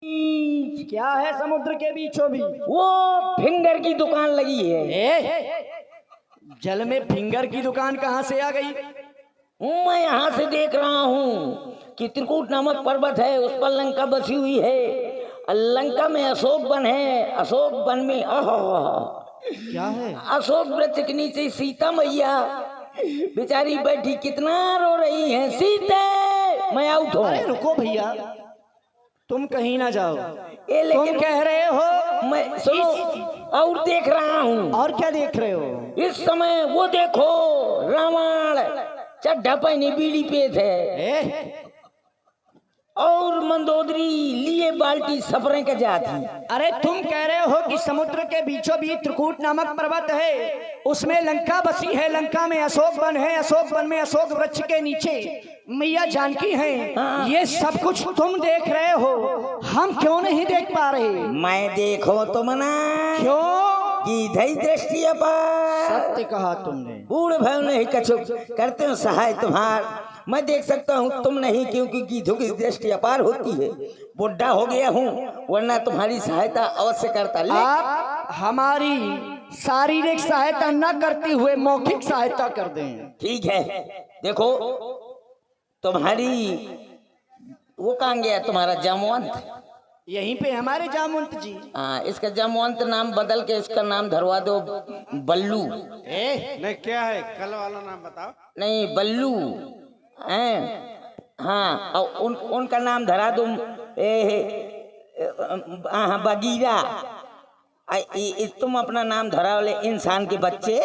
क्या है समुद्र के बीचों बीच? वो फिंगर की दुकान लगी है। जल में फिंगर की दुकान कहाँ से आ गई? मैं यहाँ से देख रहा हूँ कि त्रिकूट नामक पर्वत है, उस पर लंका बसी हुई है। लंका में अशोक वन है, अशोक वन में क्या है? अशोक वृक्ष के नीचे सीता मैया बेचारी बैठी कितना रो रही है। सीते, मैं आउट हूँ। अरे रुको भैया, तुम कहीं ना जाओ। लेकिन तुम कह रहे हो मैं सुनो और देख रहा हूँ। और क्या देख रहे हो? इस समय वो देखो रावण चड्ढा पहने बीड़ी पे थे और मंदोदरी लिए बाल्टी सफरे का जाती। अरे तुम कह रहे हो कि समुद्र के बीचों बीच त्रिकूट नामक पर्वत है, उसमें लंका बसी है, लंका में अशोक वन है, अशोक वन में अशोक वृक्ष के नीचे मैया जानकी हैं। हाँ। ये सब कुछ तुम देख रहे हो, हम क्यों नहीं देख पा रहे? मैं देखो तो मना क्यों? की धई दृष्टि अपार। सत्य कहा तुमने। बूढ़ भाई नहीं कछु करते हो सहाय तुम्हार। मैं देख सकता हूँ, तुम नहीं, क्योंकि गीधों की दृष्टि अपार होती है। बुढ़ा हो गया हूँ, वरना तुम्हारी सहायता अवश्य करता। आप हमारी शारीरिक सहायता न करते हुए मौखिक सहायता कर दें। ठीक है, देखो तुम्हारी वो कहाँ गया तुम्हारा जामवंत? यहीं पे हमारे जामवंत जी। हाँ, इसका जामवंत नाम बदल के इसका नाम धरवा दो बल्लू। नहीं, क्या है कल वाला नाम बताओ। नहीं, बल्लू हैं। हाँ, और उनका नाम धरा दो बगीरा। तुम अपना नाम धरा वाले इंसान के बच्चे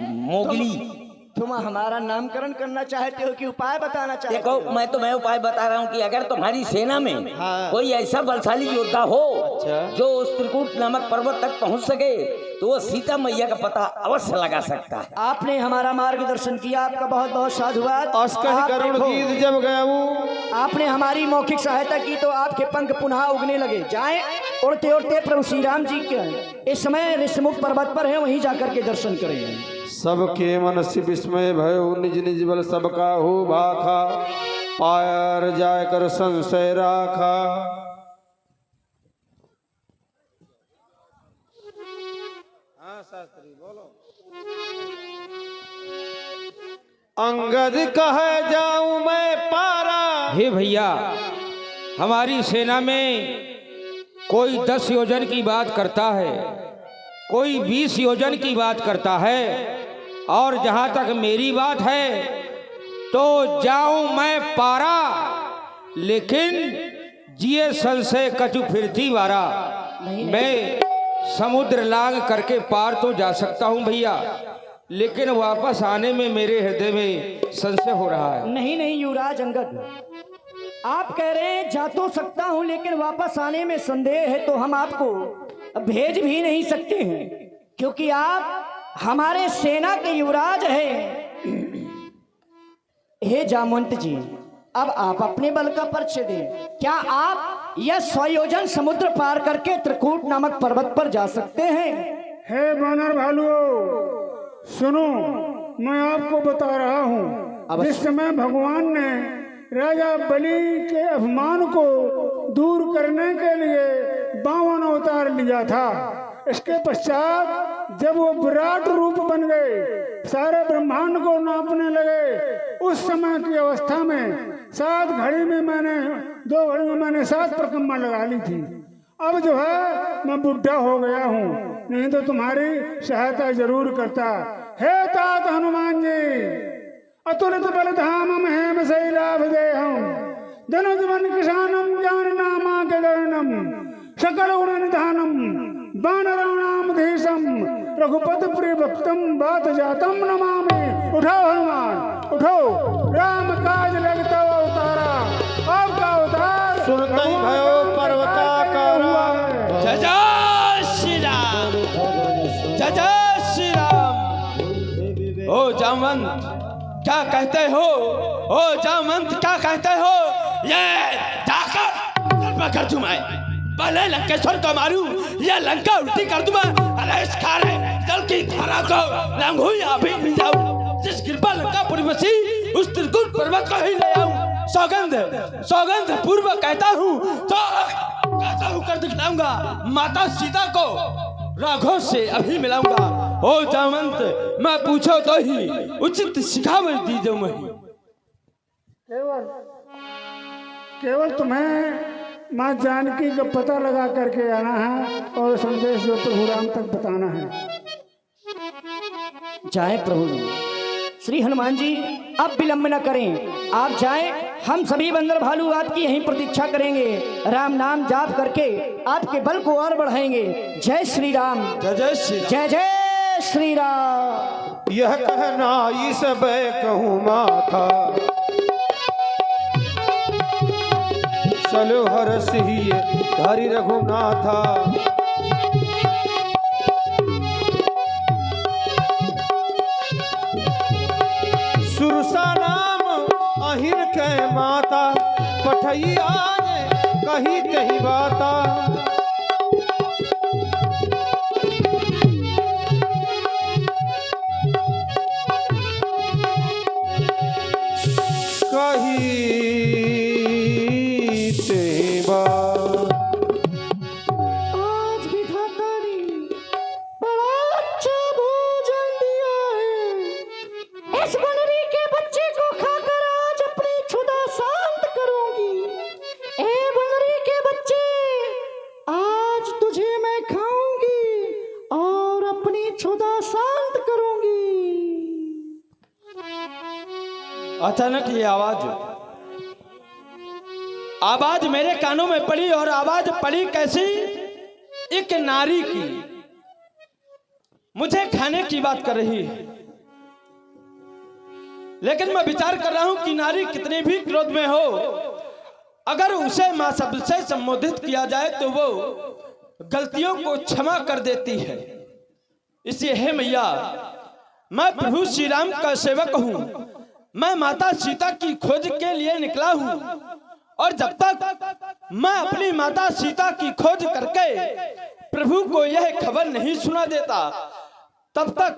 मोगली। तुम हमारा नामकरण करना चाहते हो कि उपाय बताना चाहते देखो, हो? मैं तुम्हें उपाय बता रहा हूँ कि अगर तुम्हारी सेना में हाँ। कोई ऐसा बलशाली योद्धा हो अच्छा। जो उस त्रिकूट नामक पर्वत तक पहुँच सके, तो वो सीता मैया का पता अवश्य लगा सकता है। आपने हमारा मार्गदर्शन किया, आपका बहुत बहुत साधुवाद। अस्कहि आप करुण देखो, गीत जब गाऊं, आपने हमारी मौखिक सहायता की तो आपके पंख पुनः उगने लगे। जाएं उड़ते उड़ते प्रभु श्री राम जी के इस समय ऋषमुख पर्वत पर है, वहीं जाकर के दर्शन करें। सबके मन से विस्मय भयो, निज निज बल सबका हो भाखा, पायर जाय कर संशय राखा। हाँ शास्त्री बोलो। अंगद कहे जाऊं मैं पारा। हे भैया, हमारी सेना में कोई 10 योजन की बात करता है, कोई 20 योजन की बात करता है, और जहाँ तक मेरी बात है तो जाऊं मैं पारा, लेकिन जिए संशय कछु फिरती वारा। मैं समुद्र लांग करके पार तो जा सकता हूँ भैया, लेकिन वापस आने में मेरे हृदय में संशय हो रहा है। नहीं नहीं युवराज अंगद, आप कह रहे हैं जा तो सकता हूं, लेकिन वापस आने में संदेह है, तो हम आपको भेज भी नहीं सकते हैं, क्योंकि आप हमारे सेना के युवराज हैं। हे जामवंत जी, अब आप अपने बल का परिचय दें। क्या आप यह 100 योजन समुद्र पार करके त्रिकूट नामक पर्वत पर जा सकते हैं? हे बानर भालुओं, सुनो, मैं आपको बता रहा हूँ। जिस समय भगवान ने राजा बलि के अभिमान को दूर करने के लिए 52 अवतार लिया था, इसके पश्चात जब वो विराट रूप बन गए, सारे ब्रह्मांड को नापने लगे, उस समय की अवस्था में 7 घड़ी में मैंने 2 घड़ी में मैंने 7 परिक्रमा लगा ली थी। अब जो है मैं बुढ़ा हो गया हूँ, नहीं तो तुम्हारी सहायता जरूर करता। हे तात हनुमान जी, अतुलित बल धामम हेम शैलाभ देहम, धनुज मन किसानम ज्ञान नामा के गणनम, सकल गुण निधानम, वानराणाम धीशम, रघुपति प्रिय भक्तम, बात जातम नमामि। उठो हनुमान, उठो, राम काज लगता अवतारा, आपका अवतार सुनते ही भयो पर्वताकारा। जय जय श्री राम, जय जय श्री राम। ओ जामवंत, क्या कहते हो? ओ जामवंत, क्या कहते हो? ये जाकर पकड़ दूं मैं, पहले लंकेश्वर को मारूं, ये लंका उल्टी कर दूं मैं। अरे इस खारे जल की धारा को लंघूं या अभी मिल जाऊं, जिस कृपा लंकापुरी बसी उस त्रिकूट पर्वत को ही ले आऊं। सौगंध सौगंध पूर्वक कहता हूँ तो दिखलाऊंगा माता सीता को, राघव से अभी मिलाऊंगा। ओ जामंत, मैं पूछो तो ही उचित सिखावट दीजो मैं। केवल तुम्हें माँ जानकी का पता लगा करके आना है और संदेश जो प्रभु राम तक बताना है। जाए प्रभु जी। श्री हनुमान जी अब विलंब न करें, आप जाएं, हम सभी बंदर भालू आपकी यहीं प्रतीक्षा करेंगे। राम नाम जाप करके आपके बल को और बढ़ाएंगे। जय श्री राम, जय जय श्री राम। जय जय श्री राम। यह कहना इस कहूँ माथा, चलो हरस ही हरि रघुनाथा। सुरसा नाम अहिर के माता, पठई आने कही कही बाता। कही तेवा आज विधाता ने बड़ा अच्छा भोजन दिया है। इस बनरी के बच्चे को खाकर आज अपनी क्षुधा शांत करूंगी। ए बनरी के बच्चे, आज तुझे मैं खाऊंगी और अपनी क्षुधा शांत करूंगी। अचानक ये आवाज मेरे कानों में पड़ी, और आवाज पड़ी कैसी? एक नारी की, मुझे खाने की बात कर रही है। लेकिन मैं विचार कर रहा हूं कि नारी कितनी भी क्रोध में हो, अगर उसे मां शब्द से संबोधित किया जाए तो वो गलतियों को क्षमा कर देती है। इसलिए हे मैया, मैं प्रभु श्री राम का सेवक हूं, मैं माता सीता की खोज के लिए निकला हूं, और जब तक मैं अपनी माता सीता की खोज करके प्रभु को यह खबर नहीं सुना देता, तब तक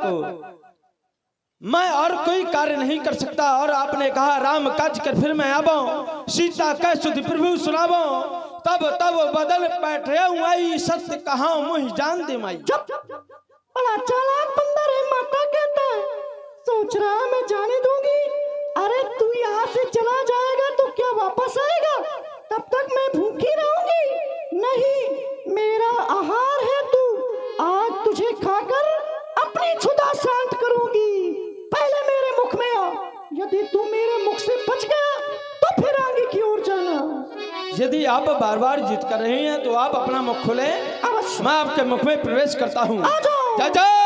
मैं और कोई कार्य नहीं कर सकता। और आपने कहा राम काज कर फिर मैं आबो, सीता कह सुधि प्रभु सुनाबो, तब तब बदल बैठे आई, सत्य कहा मुझ जान दे माई। बड़ा चालाक बंदर है, माता कहता है, सोच रहा मैं जाने दूंगी। अरे तू यहाँ से चला जाएगा तो क्या वापस आएगा? तब तक मैं भूखी रहूंगी? नहीं, मेरा आहार है तू। आज तुझे खाकर अपनी क्षुधा शांत करूंगी। पहले मेरे मुख में आ, यदि तू मेरे मुख से बच गया तो फिर आगे की ओर जाना। यदि आप बार बार जिद कर रहे हैं तो आप अपना मुख खोलें, मैं आपके मुख में प्रवेश करता हूँ। जय जय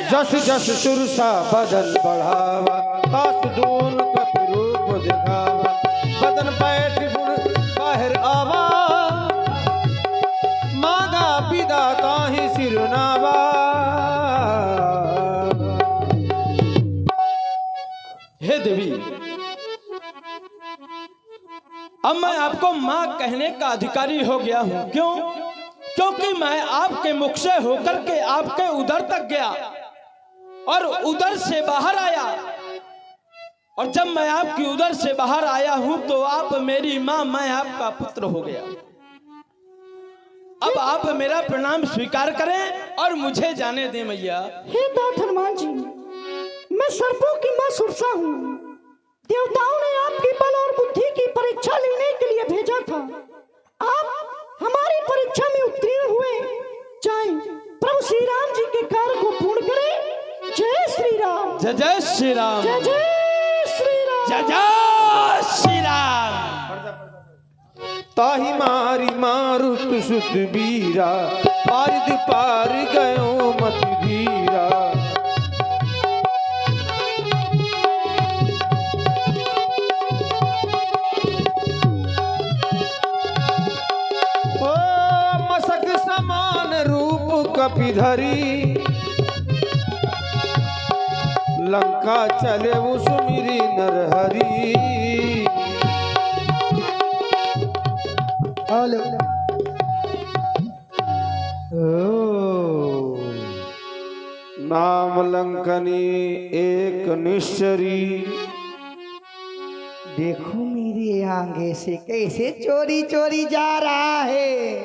जस जस सुरसा बदन बढ़ावा, कास दून कपि रूप दिखावा। बदन पैठ गुण बाहर आवा, मांगा पिदा ताहि सिरनावा। हे देवी, अब मैं आपको मां कहने का अधिकारी हो गया हूं। क्यों? क्योंकि मैं आपके मुख से होकर के आपके उदर तक गया और उदर से बाहर आया, और जब मैं आपकी उदर से बाहर आया हूं तो आप मेरी मां, मैं आपका पुत्र हो गया। अब आप मेरा प्रणाम स्वीकार करें और मुझे जाने दें मैया। हे तात हनुमान जी, मैं सर्पों की मां सुरसा हूँ। देवताओं ने आपकी बल और बुद्धि की परीक्षा लेने के लिए भेजा था। आप हमारी परीक्षा में उत्तीर्ण हुए। जाएं, प्रभु श्री राम जी के कार्य को पूर्ण करें। जय श्री राम, जय जय श्री राम, जय जय श्री राम, जय जय श्री राम। ताहि मारी मारुत सुत बीरा, पारिद पार गयो मत धीरा। ओ मसक समान रूप कपिधरी, लंका चले वो सुमिरी नरहरी। हेलो। नाम लंकनी एक निश्चरी। देखो मेरे आगे से कैसे चोरी चोरी जा रहा है।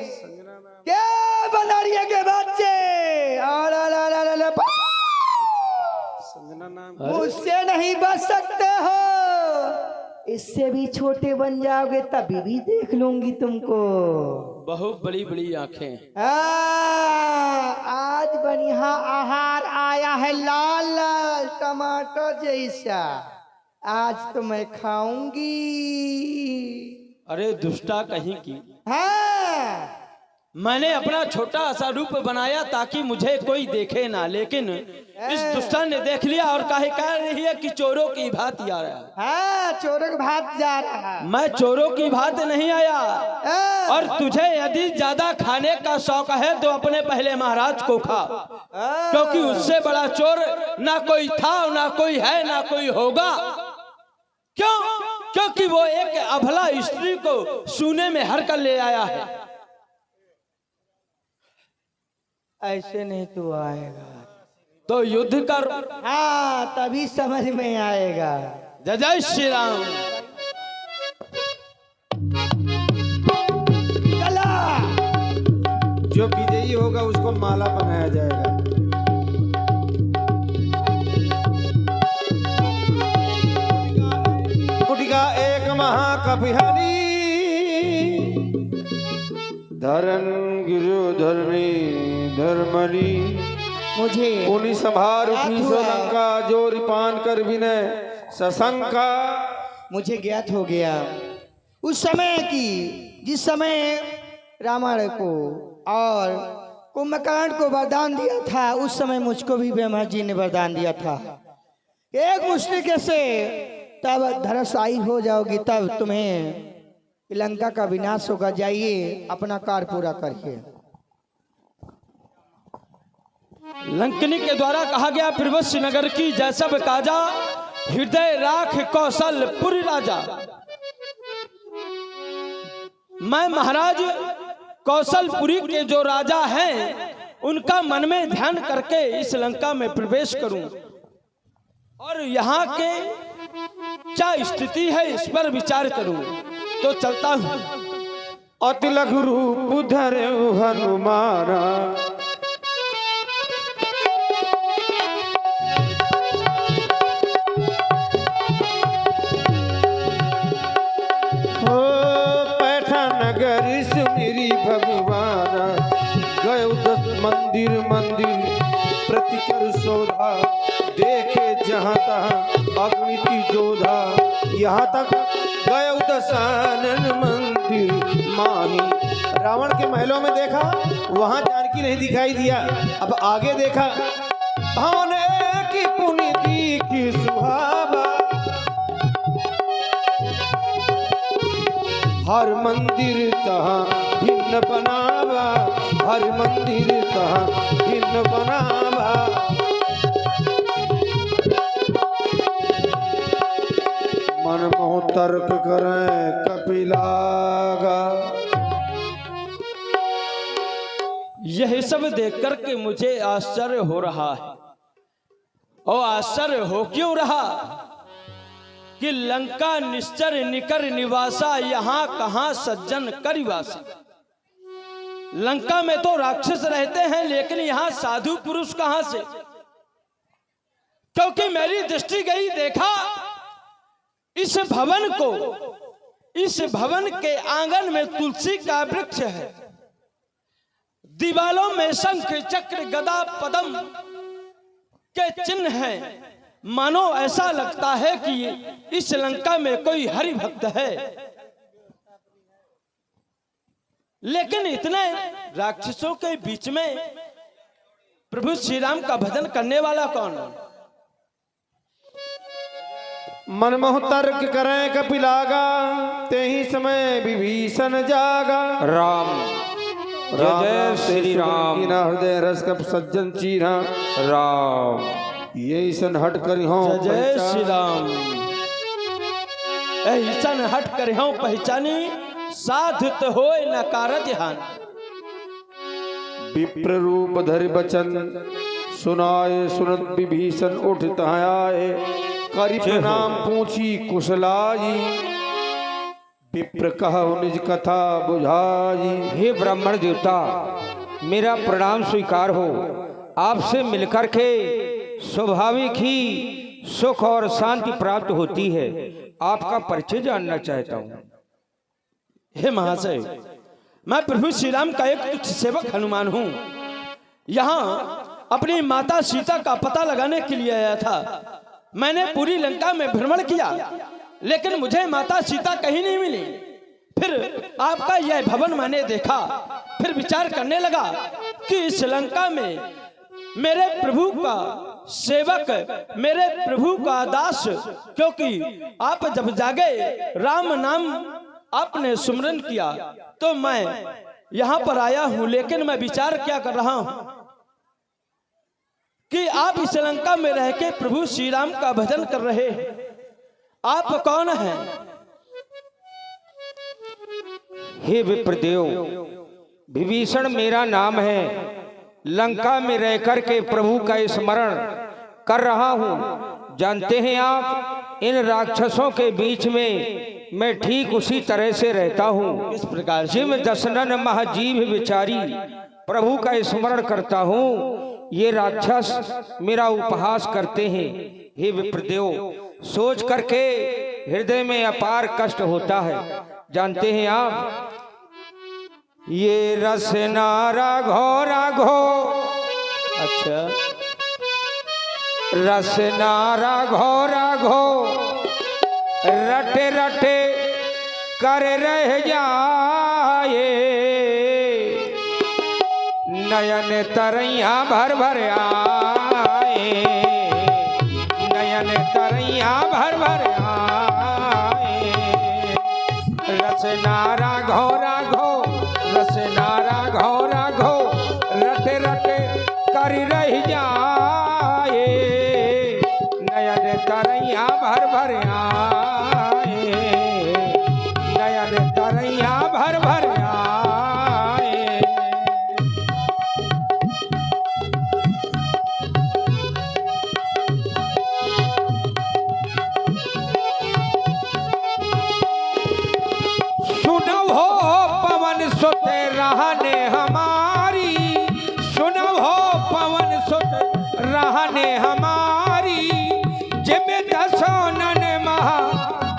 मुझसे नहीं बच सकते हो, इससे भी छोटे बन जाओगे तभी भी देख लूंगी तुमको। बहुत बड़ी बड़ी आंखें। आज बढ़िया आहार आया है, लाल लाल टमाटर जैसा, आज तो मैं खाऊंगी। अरे दुष्टा कहीं की, हाँ मैंने अपना छोटा सा रूप बनाया ताकि मुझे कोई देखे ना, लेकिन इस दुष्टा ने देख लिया और कह रही है कि चोरों की भांति आ रहा है। हाँ, चोरों की भांति जा रहा है। मैं चोरों की भांति नहीं आया। और तुझे यदि ज्यादा खाने का शौक है तो अपने पहले महाराज को खा, क्योंकि उससे बड़ा चोर ना कोई था, ना कोई है, ना कोई होगा। क्यों? क्योंकि वो एक अभला स्त्री को सूने में हर कर ले आया है। ऐसे नहीं तू आएगा तो युद्ध कर। हाँ, तभी समझ में आएगा। जय जय श्री राम। चला, जो विजयी होगा उसको माला बनाया जाएगा। कुटिका एक महाकपिहानी, धरन गिरो धरनी धर्मनी, मुझे पुनि संभार उठी हुआ। सोलंका, जो रिपान कर विनय सशंका। मुझे ज्ञात हो गया उस समय की, जिस समय रावण को और कुंभकर्ण को वरदान दिया था, उस समय मुझको भी ब्रह्मा जी ने वरदान दिया था, एक मुश्किल से तब धराशायी हो जाओगी, तब तुम्हें लंका का विनाश होगा। जाइए अपना कार्य पूरा करिए। लंकनी के द्वारा कहा गया, प्रवस्य नगर की जैसब काजा, हृदय राख कौशलपुर राजा। मैं महाराज कौशलपुरी के जो राजा हैं उनका मन में ध्यान करके इस लंका में प्रवेश करूं और यहाँ के क्या स्थिति है इस पर विचार करूं। तो चलता हूं। अति लघु रूप धरे हनुमाना, हो पैठा नगर सुमिरी भगवाना, गए 10 मंदिर मंदिर प्रतिकर शोधा, देखे जहाँ तहाँ अग्निति जोधा, यहाँ तक गए दशानन मंदिर माही। रावण के महलों में देखा, वहां जानकी नहीं दिखाई दिया। अब आगे देखा, भवन की पुनीति की सुहावा, हर मंदिर तहाँ भिन्न बनावा, हर मंदिर तहाँ भिन्न बनावा। मन मोह तर्क करें कपिलागा। यह सब देख करके मुझे आश्चर्य हो रहा है। और आश्चर्य हो क्यों रहा कि लंका निश्चर निकर निवासा, यहाँ कहाँ सज्जन करिवासा। लंका में तो राक्षस रहते हैं, लेकिन यहाँ साधु पुरुष कहाँ से? क्योंकि मेरी दृष्टि गई, देखा इस भवन को, इस भवन के आंगन में तुलसी का वृक्ष है, दीवालों में शंख चक्र गदा पद्म के चिन्ह हैं। मानो ऐसा लगता है कि इस लंका में कोई हरि भक्त है। लेकिन इतने राक्षसों के बीच में प्रभु श्री राम का भजन करने वाला कौन है? मनमोह तर्क करें कपिलागा, ते ही समय विभीषण जागा। राम जय श्री राम, हृदय रस कप सज्जन चीरा। राम यही सन हट कर हो, जय श्री राम। ऐसन हट कर हो पहचानी, साधुत होए न कारज हानि। विप्र रूप धरि बचन, सुनाए सुनत विभीषण उठ तहाँ आए। करि प्रणाम पूछी कुशलाई, विप्र कहु निज कथा बुझाई। हे ब्राह्मण देवता, मेरा प्रणाम स्वीकार हो। आपसे मिलकर के स्वाभाविक ही सुख और शांति प्राप्त होती है। आपका परिचय जानना चाहता हूँ। हे महाशय, मैं प्रभु श्री राम का एक तुच्छ सेवक हनुमान हूँ। यहाँ अपनी माता सीता का पता लगाने के लिए आया था। मैंने पूरी लंका में भ्रमण किया, लेकिन मुझे माता सीता कहीं नहीं मिली। फिर आपका यह भवन मैंने देखा, फिर विचार करने लगा कि इस लंका में मेरे प्रभु का सेवक, मेरे प्रभु का दास, क्योंकि आप जब जागे राम नाम आपने सुमरन किया तो मैं यहाँ पर आया हूँ। लेकिन मैं विचार क्या कर रहा हूँ कि आप इस लंका में रह के प्रभु श्री राम का भजन कर रहे हैं। आप कौन हैं? हे विप्रदेव, विभीषण मेरा नाम है। लंका में रहकर के प्रभु का स्मरण कर रहा हूँ। जानते हैं आप, इन राक्षसों के बीच में मैं ठीक उसी तरह से रहता हूँ। इस प्रकार जिम दशनन महाजीव विचारी, प्रभु का स्मरण करता हूँ। ये राक्षस मेरा उपहास करते हैं। हे विप्रदेव, सोच करके हृदय में अपार कष्ट होता है। जानते हैं आप, ये रसना राघो राघो, अच्छा, रसना राघो राघो, रटे रटे कर रह जाए, नयन तरैया भर भर आए, नयन तरैया भर भर आए। रसना राघो राघो, रसना राघो राघो, रटे रटे कर रह जाए, नयन तरैया भर भर आए, नयन तरैया भर भर आए। सुनो हो पवन सुत रहने हमारी, सुनो हो पवन सुत रहने हमारी, जिम दशोनन महा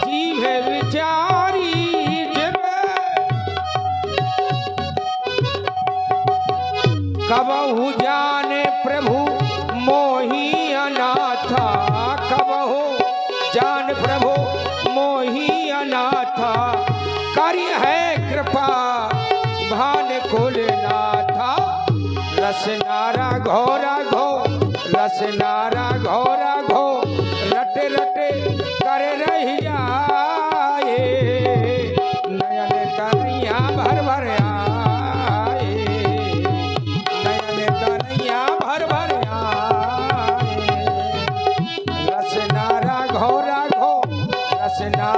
जीव विचारी, जिम कबहु जाने प्रभु मोही अनाथा, कबहु जान प्रभु मोही अनाथा, करी है कृपा भान कुलनाथा। रसना राघो राघो, रसना राघो राघो, रटे रटे कर रह जाए, नयन तरैया भर भर आए, नयन तरैया भर भर आए। रसना राघो राघो, रसना